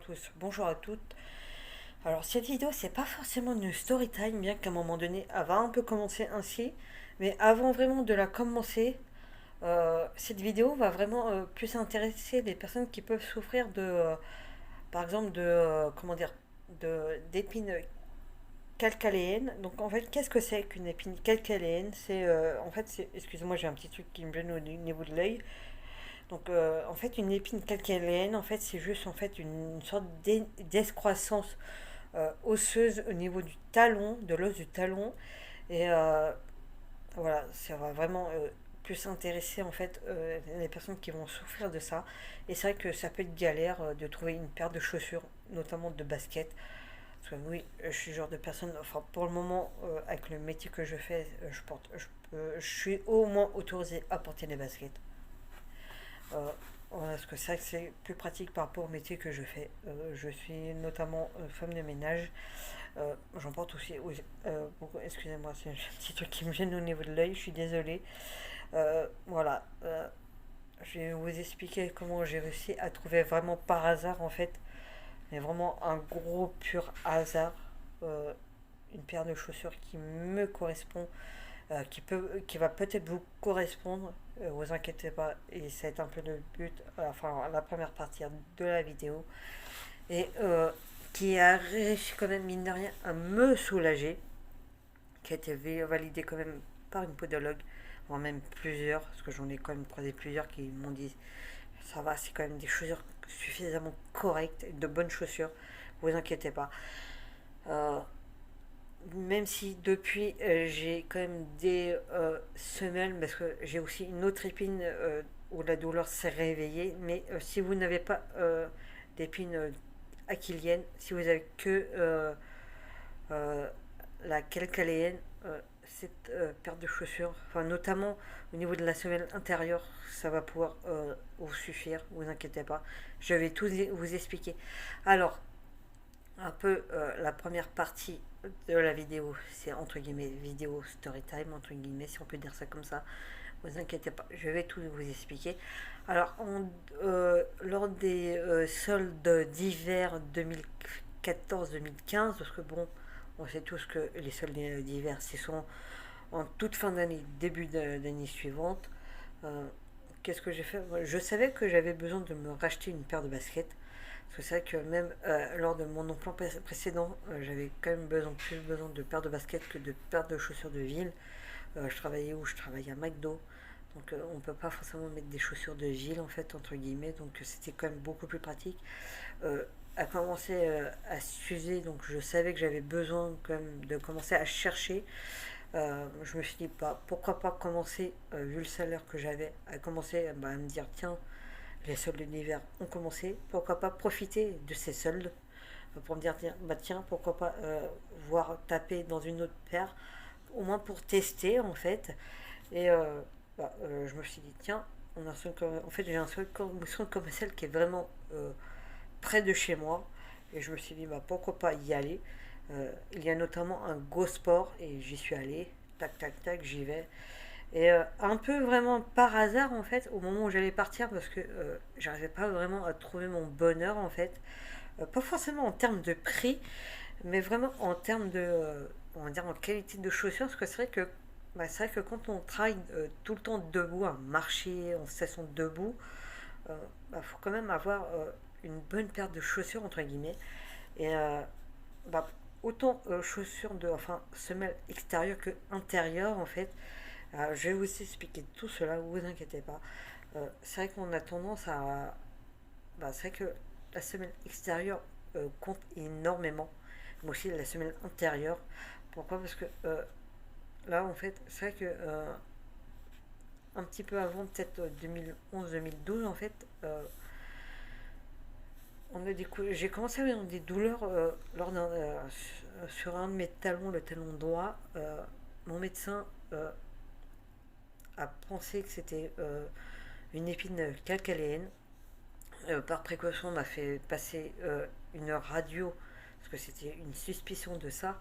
tous, bonjour à toutes. Alors cette vidéo c'est pas forcément une story time, bien qu'à un moment donné elle va un peu commencer ainsi, mais avant vraiment de la commencer, cette vidéo va vraiment plus intéresser les personnes qui peuvent souffrir par exemple comment dire, d'épines calcaléennes. Donc en fait qu'est-ce que c'est qu'une épine calcaléenne? Excusez-moi, j'ai un petit truc qui me gêne au niveau de l'œil. Donc, en fait, une épine calcanéenne, en fait, c'est juste en fait une sorte d'escroissance osseuse au niveau du talon, de l'os du talon. Et voilà, ça va vraiment plus intéresser en fait les personnes qui vont souffrir de ça. Et c'est vrai que ça peut être galère de trouver une paire de chaussures, notamment de basket. Parce que oui, je suis le genre de personne, enfin pour le moment, avec le métier que je fais, je suis au moins autorisé à porter des baskets. Euh, voilà, parce que c'est vrai que c'est plus pratique par rapport au métier que je fais. Je suis notamment femme de ménage. J'en porte aussi. Oui, beaucoup, excusez-moi, c'est un petit truc qui me gêne au niveau de l'œil, je suis désolée. Voilà. Je vais vous expliquer comment j'ai réussi à trouver vraiment par hasard en fait, mais vraiment un gros pur hasard, euh, une paire de chaussures qui me correspond, qui va peut-être vous correspondre. Vous inquiétez pas, et ça va être un peu le but, enfin la première partie de la vidéo, et qui a réussi quand même mine de rien à me soulager, qui a été validé quand même par une podologue, voire même plusieurs, parce que j'en ai quand même croisé plusieurs qui m'ont dit ça va, c'est quand même des chaussures suffisamment correctes, de bonnes chaussures, vous inquiétez pas. Euh, Même si depuis j'ai quand même des semelles, parce que j'ai aussi une autre épine où la douleur s'est réveillée, mais si vous n'avez pas d'épine achillienne, si vous avez que euh, la calcaléenne, cette paire de chaussures, enfin notamment au niveau de la semelle intérieure, ça va pouvoir vous suffire, vous inquiétez pas. Je vais tout vous expliquer. Alors, un peu la première partie de la vidéo, c'est entre guillemets vidéo story time, entre guillemets, si on peut dire ça comme ça. Vous inquiétez pas, je vais tout vous expliquer. Alors, lors des soldes d'hiver 2014-2015, parce que bon, on sait tous que les soldes d'hiver, ce sont en toute fin d'année, début d'année suivante. Euh, Qu'est-ce que j'ai fait? Je savais que j'avais besoin de me racheter une paire de baskets. Parce que c'est vrai que même lors de mon emploi précédent, j'avais quand même plus besoin de paires de baskets que de paires de chaussures de ville. Je travaillais où? Je travaillais à McDo. Donc on ne peut pas forcément mettre des chaussures de ville en fait, entre guillemets. Donc c'était quand même beaucoup plus pratique. À commencer à s'user, donc je savais que j'avais besoin quand même de commencer à chercher. Je me suis dit, bah, pourquoi pas commencer, vu le salaire que j'avais, à commencer bah, à me dire, tiens, les soldes d'hiver ont commencé, pourquoi pas profiter de ces soldes pour me dire, bah, tiens, pourquoi pas voir taper dans une autre paire, au moins pour tester en fait. Et je me suis dit, tiens, en fait, j'ai un centre commercial qui est vraiment près de chez moi. Et je me suis dit, bah, pourquoi pas y aller. Il y a notamment un Go Sport et j'y suis allé. Tac, tac, tac, j'y vais. Et un peu vraiment par hasard, en fait, au moment où j'allais partir, parce que j'arrivais pas vraiment à trouver mon bonheur, en fait. Pas forcément en termes de prix, mais vraiment en termes de, on va dire, en qualité de chaussures, parce que c'est vrai que quand on travaille tout le temps debout, à marcher, en station debout, faut quand même avoir une bonne paire de chaussures, entre guillemets. Et bah, autant chaussures enfin, semelles extérieures que intérieures, en fait. Je vais vous expliquer tout cela, vous inquiétez pas. C'est vrai qu'on a tendance à. C'est vrai que la semelle extérieure compte énormément, mais aussi la semelle intérieure. Pourquoi? Parce que là, en fait, c'est vrai que un petit peu avant, peut-être 2011-2012, en fait, j'ai commencé à avoir des douleurs sur un de mes talons, le talon droit. Mon médecin a pensé que c'était une épine calcaléenne. Par précaution, on m'a fait passer une radio parce que c'était une suspicion de ça.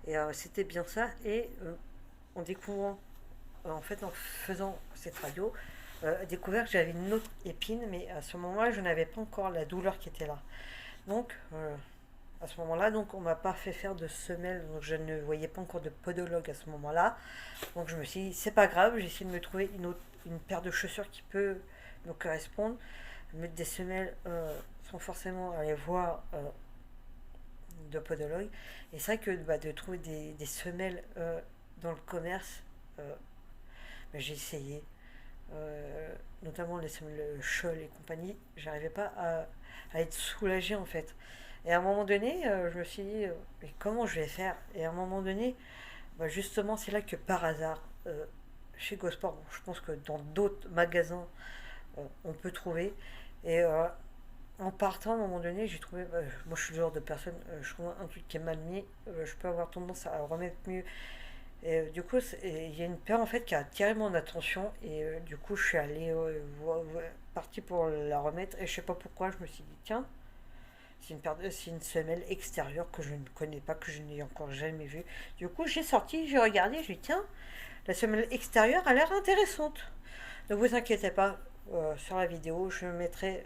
Et c'était bien ça. Et en découvrant, en fait, en faisant cette radio, découvert que j'avais une autre épine, mais à ce moment-là, je n'avais pas encore la douleur qui était là. Donc, à ce moment-là, donc on m'a pas fait faire de semelle, donc je ne voyais pas encore de podologue à ce moment-là. Donc je me suis dit, c'est pas grave, j'ai essayé de me trouver une paire de chaussures qui peut me correspondre. Mettre des semelles sans forcément aller voir de podologue. Et c'est vrai que bah, de trouver des semelles dans le commerce, bah, j'ai essayé. Notamment les semelles Scholl et compagnie, j'arrivais pas à être soulagée en fait. Et à un moment donné, je me suis dit, mais comment je vais faire? Et à un moment donné, bah, justement, c'est là que par hasard, chez Gosport, bon, je pense que dans d'autres magasins, on peut trouver. Et en partant, à un moment donné, j'ai trouvé, moi je suis le genre de personne, je trouve un truc qui est mal mis, je peux avoir tendance à remettre mieux. Et du coup, il y a une paire en fait qui a attiré mon attention et du coup, je suis allé parti pour la remettre et je sais pas pourquoi, je me suis dit tiens, c'est une semelle extérieure que je ne connais pas, que je n'ai encore jamais vue. Du coup, j'ai sorti, j'ai regardé, j'ai dit tiens, la semelle extérieure a l'air intéressante. Ne vous inquiétez pas, sur la vidéo, je mettrai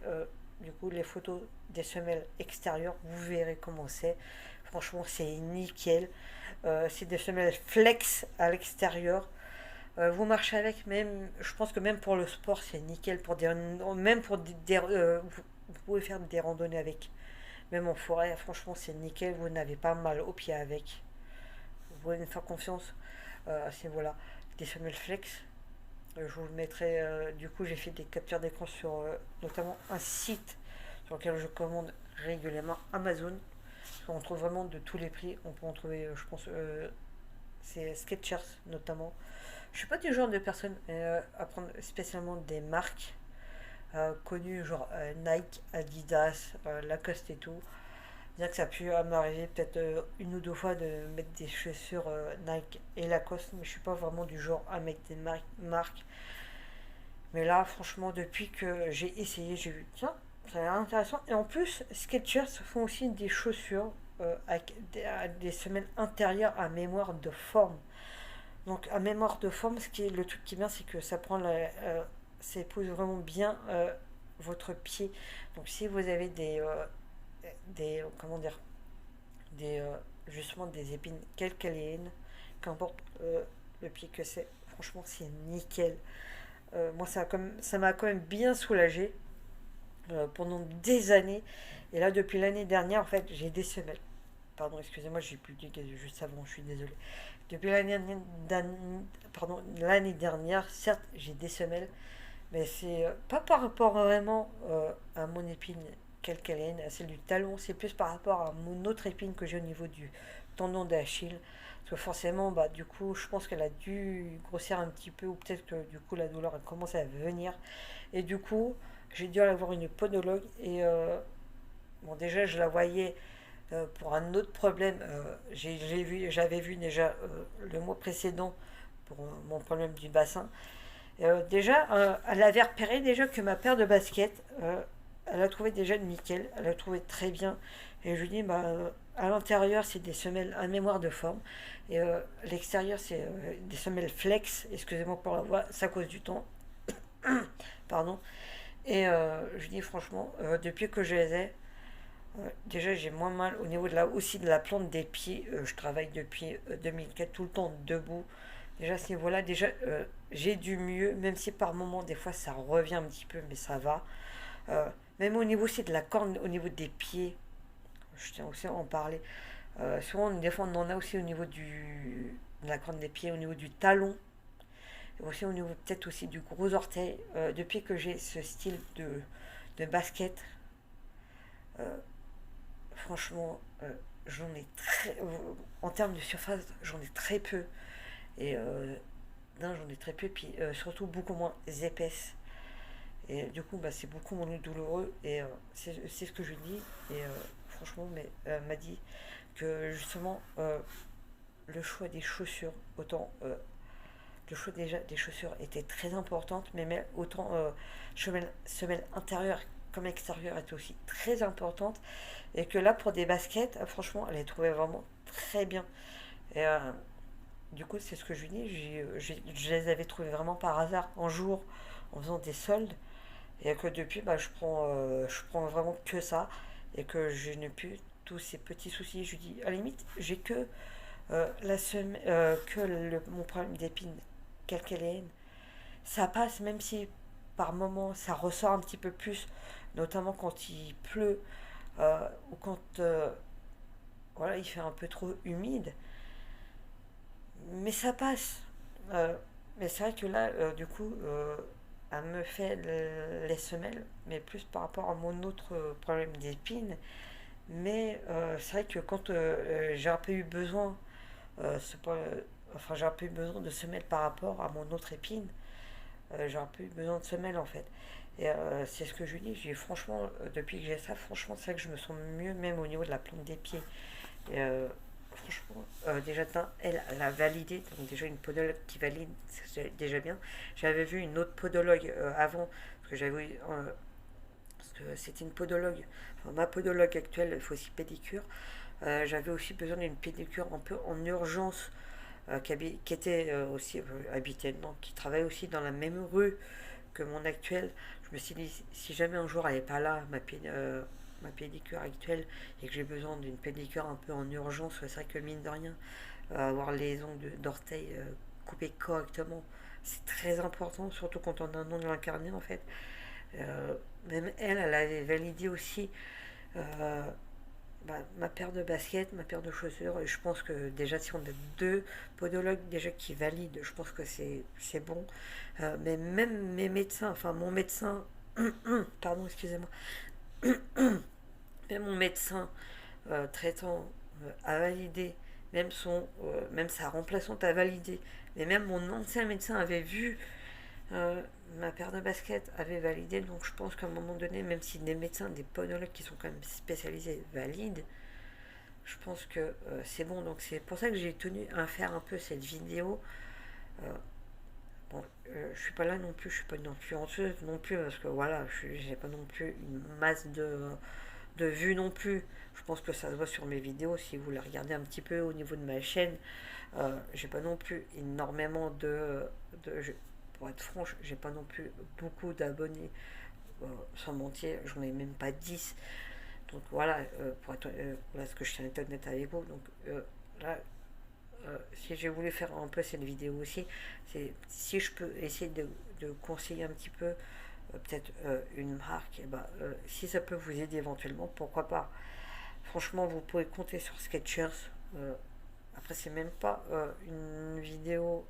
du coup les photos des semelles extérieures, vous verrez comment c'est. Franchement, c'est nickel. C'est des semelles flex à l'extérieur. Vous marchez avec, même, je pense que même pour le sport, c'est nickel. Même pour vous pouvez faire des randonnées avec. Même en forêt, franchement, c'est nickel. Vous n'avez pas mal aux pieds avec. Vous pouvez me faire confiance à ce niveau-là. Des semelles flex. Je vous le mettrai. Du coup, j'ai fait des captures d'écran sur notamment un site sur lequel je commande régulièrement, Amazon. On trouve vraiment de tous les prix. On peut en trouver, je pense, c'est Skechers notamment. Je suis pas du genre de personne à prendre spécialement des marques connues, genre Nike, Adidas, Lacoste et tout. Bien que ça a pu m'arriver peut-être une ou deux fois de mettre des chaussures Nike et Lacoste, mais je suis pas vraiment du genre à mettre des marques. Mais là, franchement, depuis que j'ai essayé, j'ai vu, tiens, ça a l'air intéressant. Et en plus, Skechers font aussi des chaussures avec des semelles intérieures à mémoire de forme. Donc, à mémoire de forme, le truc qui est bien, c'est que ça épouse vraiment bien votre pied. Donc, si vous avez comment dire, des, justement des épines calcaléennes, qu'importe le pied que c'est, franchement, c'est nickel. Moi, ça m'a quand même bien soulagé pendant des années. Et là, depuis l'année dernière, en fait, j'ai des semelles. Pardon, excusez-moi, j'ai plus du gaz juste avant, je suis désolé. Depuis l'année dernière, certes, j'ai des semelles, mais c'est pas par rapport vraiment à mon épine calcaléenne, à celle du talon, c'est plus par rapport à mon autre épine que j'ai au niveau du tendon d'Achille. Parce que forcément, bah, du coup, je pense qu'elle a dû grossir un petit peu, ou peut-être que du coup, la douleur a commencé à venir. Et du coup, j'ai dû aller voir une podologue. Et bon, déjà, je la voyais pour un autre problème. J'avais vu déjà le mois précédent pour mon problème du bassin. Déjà, elle avait repéré déjà que ma paire de baskets, elle a trouvé déjà nickel, elle a trouvé très bien. Et je lui dis, bah, à l'intérieur, c'est des semelles à mémoire de forme. Et l'extérieur, c'est des semelles flex. Excusez-moi pour la voix, c'est à cause du temps. Pardon. Et je lui dis, franchement, depuis que je les ai, déjà, j'ai moins mal au niveau aussi de la plante des pieds. Je travaille depuis 2004 tout le temps debout. Déjà, à ce niveau-là, déjà, j'ai du mieux, même si par moment, des fois, ça revient un petit peu, mais ça va. Euh, Même au niveau aussi de la corne, au niveau des pieds, je tiens aussi à en parler. Souvent, des fois, on en a aussi au niveau de la corne des pieds, au niveau du talon, et aussi au niveau peut-être aussi du gros orteil. Depuis que j'ai ce style de basket, euh, franchement, j'en ai en termes de surface, j'en ai très peu. Et non, j'en ai très peu, puis surtout beaucoup moins épaisses. Et du coup, bah, c'est beaucoup moins douloureux. Et c'est ce que je dis. Et franchement, mais m'a dit que justement, le choix des chaussures, autant le choix déjà des chaussures était très importante, mais autant semelle intérieure comme extérieure était aussi très importante. Et que là, pour des baskets, franchement, elle est trouvée vraiment très bien. Et du coup, c'est ce que je lui dis. Je les avais trouvées vraiment par hasard un jour en faisant des soldes. Et que depuis, bah, je prends vraiment que ça. et que je n'ai plus tous ces petits soucis. Je lui dis, à la limite, j'ai que mon problème d'épine calcanéenne. Ça passe, même si par moment ça ressort un petit peu plus, notamment quand il pleut ou quand voilà, il fait un peu trop humide. Mais ça passe. Euh, mais c'est vrai que là, du coup, elle me fait les semelles, mais plus par rapport à mon autre problème d'épine. Mais c'est vrai que quand j'ai un peu eu besoin, enfin j'ai un peu eu besoin de semelles par rapport à mon autre épine, j'ai un peu eu besoin de semelles en fait. Et c'est ce que je lui dis, j'ai franchement, depuis que j'ai ça, franchement, c'est vrai que je me sens mieux, même au niveau de la plante des pieds. Et franchement, déjà, elle a validé, donc déjà une podologue qui valide, c'est déjà bien. J'avais vu une autre podologue avant, parce que parce que c'était une podologue, enfin, ma podologue actuelle, il faut aussi pédicure. J'avais aussi besoin d'une pédicure un peu en urgence, qui était aussi habitée, non, qui travaille aussi dans la même rue que mon actuel. Je me suis dit, si jamais un jour elle n'est pas là, ma pédicure actuelle, et que j'ai besoin d'une pédicure un peu en urgence, c'est vrai que mine de rien, avoir les ongles d'orteil coupés correctement, c'est très important, surtout quand on a un ongle incarné en fait. Euh, Même elle avait validé aussi euh, ma paire de baskets, ma paire de chaussures. Et je pense que déjà, si on a deux podologues déjà qui valident, je pense que c'est bon. Mais même mes médecins, enfin mon médecin, pardon, excusez-moi, même mon médecin traitant a validé, même sa remplaçante a validé, mais même mon ancien médecin avait vu euh, ma paire de baskets avait validé, donc je pense qu'à un moment donné, même si des médecins, des podologues qui sont quand même spécialisés valident, je pense que c'est bon. Donc c'est pour ça que j'ai tenu à faire un peu cette vidéo. Euh, bon, je suis pas là non plus, je suis pas une influenceuse non plus, parce que voilà, j'ai pas non plus une masse de vues non plus. Je pense que ça se voit sur mes vidéos si vous les regardez un petit peu au niveau de ma chaîne. J'ai pas non plus énormément pour être franche, j'ai pas non plus beaucoup d'abonnés. Sans mentir, j'en ai même pas 10. Donc voilà, voilà ce que je tiens à être honnête avec vous. Donc là, si j'ai voulu faire un peu cette vidéo aussi, c'est si je peux essayer de conseiller un petit peu peut-être une marque, et bah, si ça peut vous aider éventuellement, pourquoi pas. Franchement, vous pouvez compter sur Skechers. Après, c'est même pas une vidéo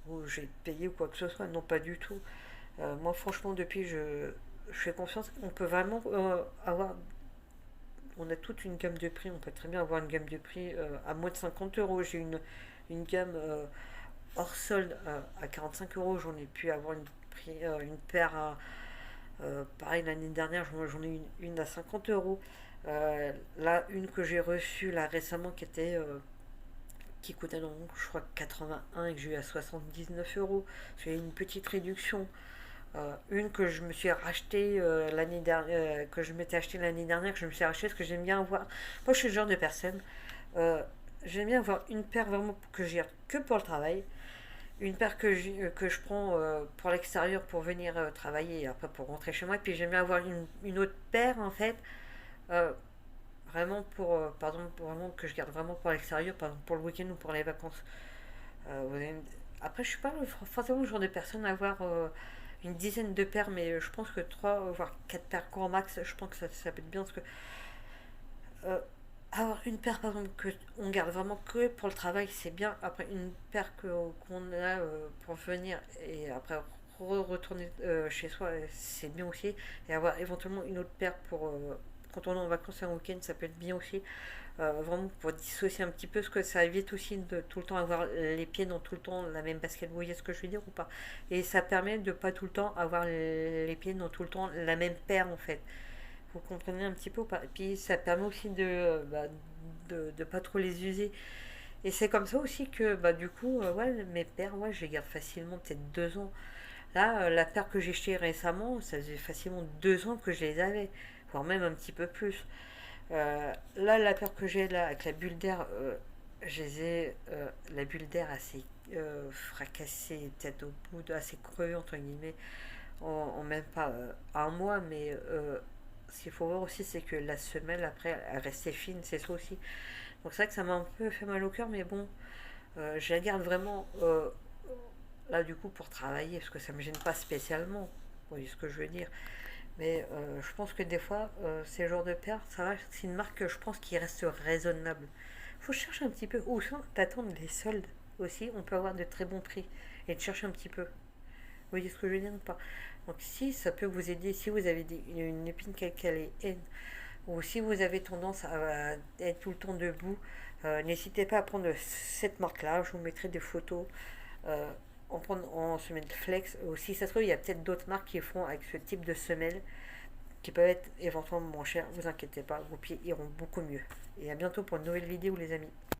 où j'ai payé ou quoi que ce soit, non pas du tout. Moi, franchement, je fais confiance. On peut vraiment avoir. On a toute une gamme de prix. On peut très bien avoir une gamme de prix à moins de 50 euros. J'ai une gamme hors solde à 45 euros. J'en ai pu avoir une paire à. Pareil, l'année dernière, j'en ai une à 50 euros. Là, une que j'ai reçue là récemment qui coûtait donc, je crois 81 et que j'ai eu à 79 euros. C'est une petite réduction. Une que je me suis racheté l'année dernière, que je m'étais acheté l'année dernière, que je me suis racheté parce que j'aime bien avoir. Moi, je suis le genre de personne. euh, J'aime bien avoir une paire vraiment que je garde que pour le travail, une paire que je prends pour l'extérieur pour venir travailler et après pour rentrer chez moi. Et puis j'aime bien avoir une autre paire en fait, euh, vraiment pardon, vraiment que je garde vraiment pour l'extérieur, par exemple pour le week-end ou pour les vacances. Euh, Après, je suis pas forcément le genre de personne à avoir une dizaine de paires, mais je pense que 3 voire 4 paires grand max, je pense que ça peut être bien parce que euh, avoir une paire par exemple que on garde vraiment que pour le travail, c'est bien. Après, une paire qu'on a pour venir et après retourner chez soi, c'est bien aussi. Et avoir éventuellement une autre paire pour quand on est en vacances et en week-end, ça peut être bien aussi. Vraiment pour dissocier un petit peu, parce que ça évite aussi de tout le temps avoir les pieds dans tout le temps la même basket. Vous voyez ce que je veux dire ou pas? Et ça permet de pas tout le temps avoir les pieds dans tout le temps la même paire en fait. Vous comprenez un petit peu ou pas? Et puis ça permet aussi de pas trop les user. Et c'est comme ça aussi que bah, du coup, ouais, mes paires, ouais, je les garde facilement peut-être 2 ans. Là, la paire que j'ai achetée récemment, ça faisait facilement 2 ans que je les avais, voire même un petit peu plus. Là, la paire que j'ai là avec la bulle d'air, la bulle d'air assez fracassée, peut-être au bout assez creux entre guillemets, en même pas un mois, mais ce qu'il faut voir aussi, c'est que la semelle, après, elle restait fine, c'est ça aussi. Donc c'est vrai que ça m'a un peu fait mal au cœur, mais bon, je la garde vraiment là du coup pour travailler, parce que ça me gêne pas spécialement. Vous voyez ce que je veux dire. Mais je pense que des fois, ces genres de paires, ça va, c'est une marque que je pense qui reste raisonnable. Faut chercher un petit peu. Ou sinon, t'attendre les soldes aussi, on peut avoir de très bons prix. Et de chercher un petit peu. Vous voyez ce que je veux dire ou pas? Donc si ça peut vous aider, si vous avez une épine qu'elle est haine, ou si vous avez tendance à être tout le temps debout, n'hésitez pas à prendre cette marque-là. Je vous mettrai des photos. Euh, en semelle flex. Aussi, ça se trouve, il y a peut-être d'autres marques qui font avec ce type de semelle qui peuvent être éventuellement moins chères. Vous inquiétez pas, vos pieds iront beaucoup mieux. Et à bientôt pour une nouvelle vidéo, les amis.